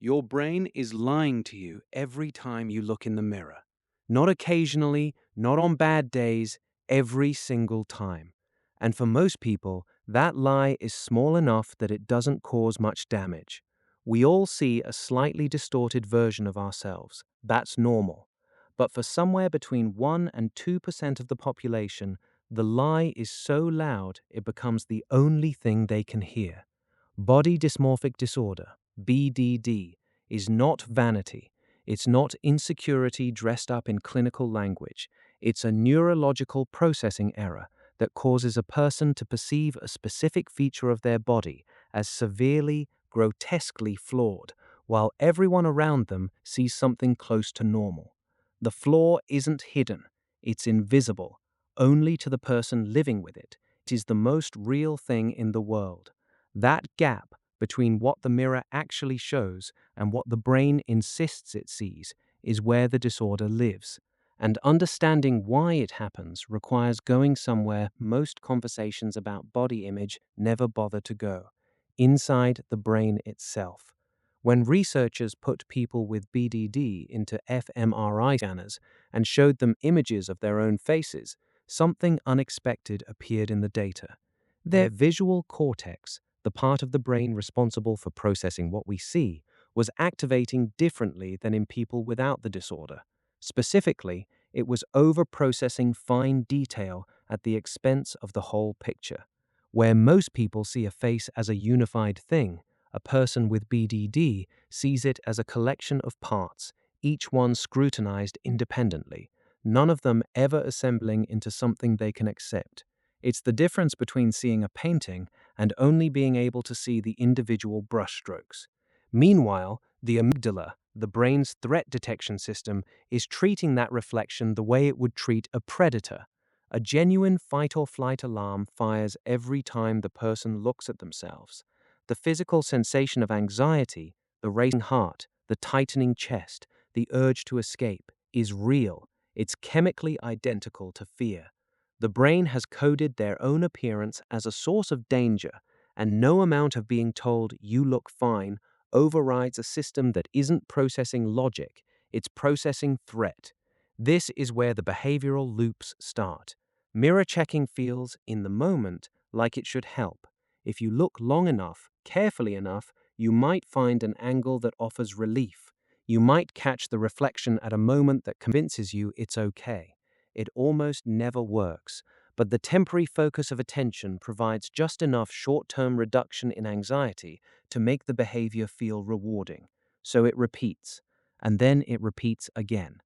Your brain is lying to you every time you look in the mirror. Not occasionally, not on bad days, every single time. And for most people, that lie is small enough that it doesn't cause much damage. We all see a slightly distorted version of ourselves. That's normal. But for somewhere between 1 and 2% of the population, the lie is so loud it becomes the only thing they can hear. Body Dysmorphic Disorder, BDD, is not vanity. It's not insecurity dressed up in clinical language. It's a neurological processing error that causes a person to perceive a specific feature of their body as severely, grotesquely flawed, while everyone around them sees something close to normal. The flaw isn't hidden. It's invisible, only to the person living with it. It is the most real thing in the world. That gap between what the mirror actually shows and what the brain insists it sees is where the disorder lives. And understanding why it happens requires going somewhere most conversations about body image never bother to go: inside the brain itself. When researchers put people with BDD into fMRI scanners and showed them images of their own faces, something unexpected appeared in the data. Their visual cortex, the part of the brain responsible for processing what we see, was activating differently than in people without the disorder. Specifically, it was over-processing fine detail at the expense of the whole picture. Where most people see a face as a unified thing, a person with BDD sees it as a collection of parts, each one scrutinized independently, none of them ever assembling into something they can accept. It's the difference between seeing a painting and only being able to see the individual brushstrokes. Meanwhile, the amygdala, the brain's threat detection system, is treating that reflection the way it would treat a predator. A genuine fight-or-flight alarm fires every time the person looks at themselves. The physical sensation of anxiety, the racing heart, the tightening chest, the urge to escape, is real. It's chemically identical to fear. The brain has coded their own appearance as a source of danger, and no amount of being told "you look fine" overrides a system that isn't processing logic, it's processing threat. This is where the behavioral loops start. Mirror checking feels, in the moment, like it should help. If you look long enough, carefully enough, you might find an angle that offers relief. You might catch the reflection at a moment that convinces you it's okay. It almost never works, but the temporary focus of attention provides just enough short-term reduction in anxiety to make the behavior feel rewarding. So it repeats, and then it repeats again.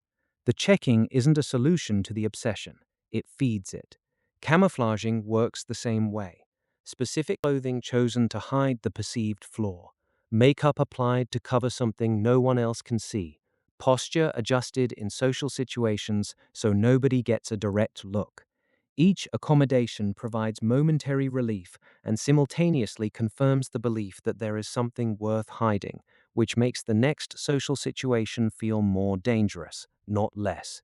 The checking isn't a solution to the obsession, it feeds it. Camouflaging works the same way. Specific clothing chosen to hide the perceived flaw. Makeup applied to cover something no one else can see. Posture adjusted in social situations so nobody gets a direct look. Each accommodation provides momentary relief and simultaneously confirms the belief that there is something worth hiding, which makes the next social situation feel more dangerous, not less.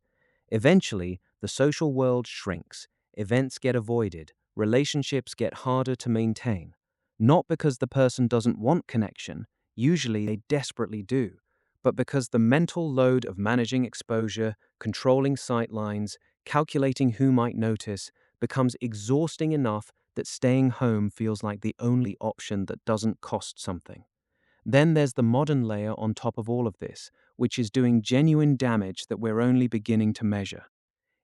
Eventually, the social world shrinks, events get avoided, relationships get harder to maintain. Not because the person doesn't want connection, usually they desperately do, but because the mental load of managing exposure, controlling sightlines, calculating who might notice, becomes exhausting enough that staying home feels like the only option that doesn't cost something. Then there's the modern layer on top of all of this, which is doing genuine damage that we're only beginning to measure.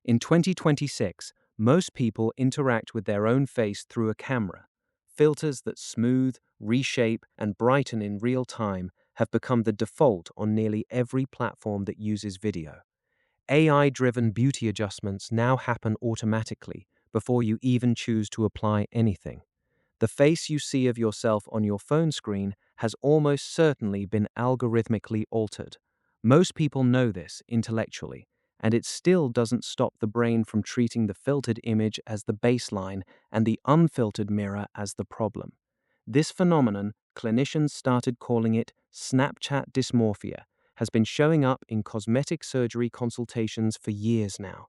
In 2026, most people interact with their own face through a camera. Filters that smooth, reshape, and brighten in real time have become the default on nearly every platform that uses video. AI-driven beauty adjustments now happen automatically before you even choose to apply anything. The face you see of yourself on your phone screen has almost certainly been algorithmically altered. Most people know this intellectually, and it still doesn't stop the brain from treating the filtered image as the baseline and the unfiltered mirror as the problem. This phenomenon, clinicians started calling it Snapchat dysmorphia, has been showing up in cosmetic surgery consultations for years now.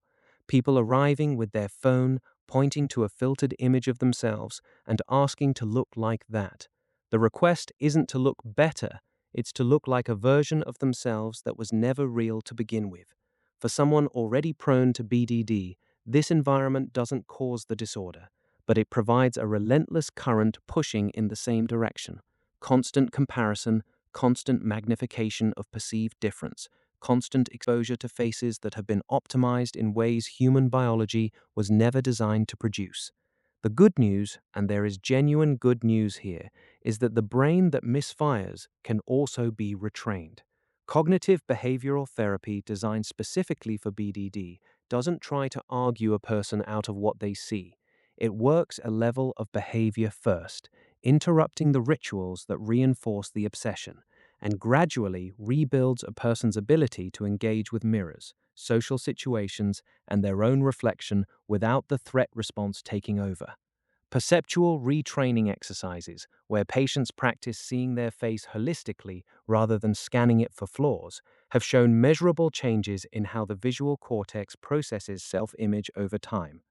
People arriving with their phone, pointing to a filtered image of themselves and asking to look like that. The request isn't to look better, It's to look like a version of themselves that was never real to begin with. For someone already prone to BDD, this environment doesn't cause the disorder, but it provides a relentless current pushing in the same direction. Constant comparison, constant magnification of perceived difference, constant exposure to faces that have been optimized in ways human biology was never designed to produce. The good news, and there is genuine good news here, is that the brain that misfires can also be retrained. Cognitive behavioral therapy designed specifically for BDD doesn't try to argue a person out of what they see. It works a level of behavior first, interrupting the rituals that reinforce the obsession, and gradually rebuilds a person's ability to engage with mirrors, social situations, and their own reflection without the threat response taking over. Perceptual retraining exercises, where patients practice seeing their face holistically rather than scanning it for flaws, have shown measurable changes in how the visual cortex processes self-image over time.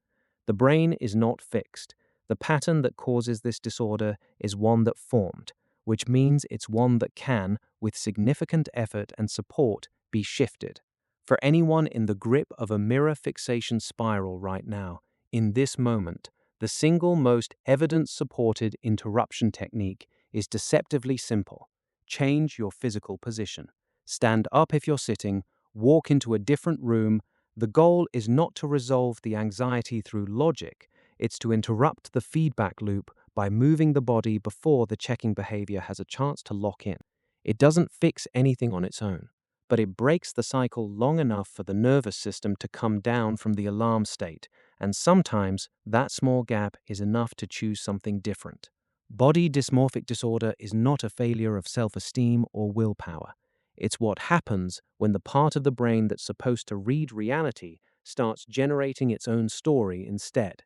The brain is not fixed. The pattern that causes this disorder is one that formed, which means it's one that can, with significant effort and support, be shifted. For anyone in the grip of a mirror fixation spiral right now, in this moment, the single most evidence-supported interruption technique is deceptively simple. Change your physical position. Stand up if you're sitting, walk into a different room. The goal is not to resolve the anxiety through logic, it's to interrupt the feedback loop by moving the body before the checking behavior has a chance to lock in. It doesn't fix anything on its own, but it breaks the cycle long enough for the nervous system to come down from the alarm state, and sometimes that small gap is enough to choose something different. Body dysmorphic disorder is not a failure of self-esteem or willpower. It's what happens when the part of the brain that's supposed to read reality starts generating its own story instead.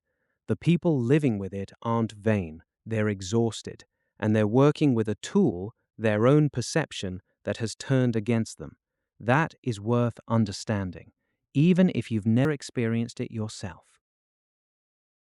The people living with it aren't vain, they're exhausted, and they're working with a tool, their own perception, that has turned against them. That is worth understanding, even if you've never experienced it yourself.